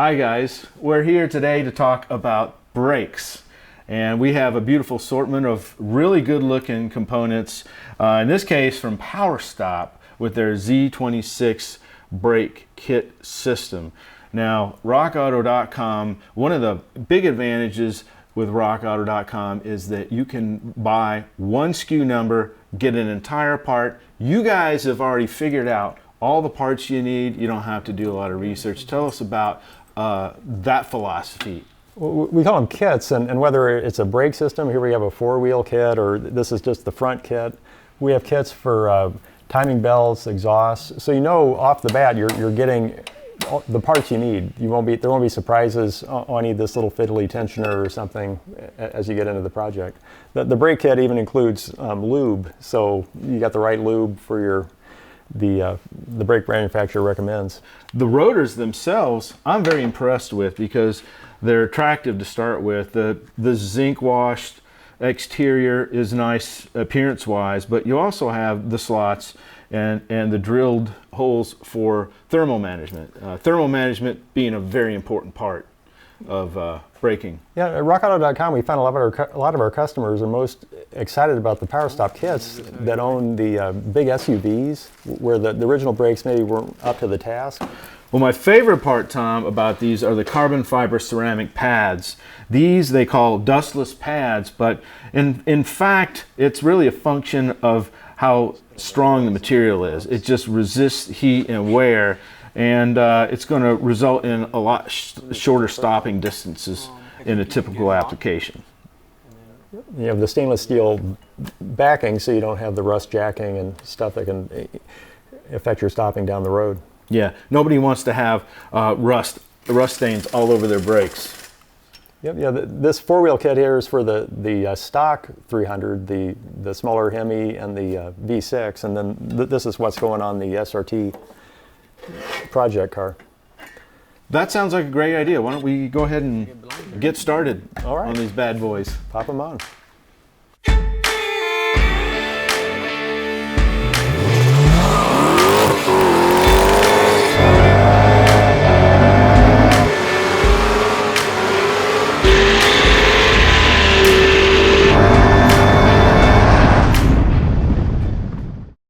Hi guys, we're here today to talk about brakes, and we have a beautiful assortment of really good looking components, in this case from PowerStop with their Z26 brake kit system. Now RockAuto.com, one of the big advantages with RockAuto.com is that you can buy one SKU number, get an entire part. You guys have already figured out all the parts you need. You don't have to do a lot of research. Tell us about that philosophy. We call them kits, and whether it's a brake system, here we have a four-wheel kit, or this is just the front kit. We have kits for timing belts, exhausts, so you know off the bat you're getting the parts you need. There won't be surprises on this little fiddly tensioner or something as you get into the project. The brake kit even includes lube, so you got the right lube for the brake manufacturer recommends. The rotors themselves, I'm very impressed with because they're attractive to start with. The zinc washed exterior is nice appearance wise, but you also have the slots and the drilled holes for thermal management. Thermal management being a very important part of braking. Yeah, at RockAuto.com we find a lot of our customers are most excited about the PowerStop kits that own the big SUVs where the original brakes maybe weren't up to the task. Well, my favorite part, Tom, about these are the carbon fiber ceramic pads. These they call dustless pads, but in fact it's really a function of how strong the material is. It just resists heat and wear, and it's going to result in a lot shorter stopping distances in a typical application. You have the stainless steel backing, so you don't have the rust jacking and stuff that can affect your stopping down the road. Yeah, nobody wants to have rust stains all over their brakes. Yep, yeah. This four-wheel kit here is for the stock 300, the smaller Hemi, and the V6, and then this is what's going on the SRT project car. That sounds like a great idea. Why don't we go ahead and get started All right. on these bad boys? Pop them on.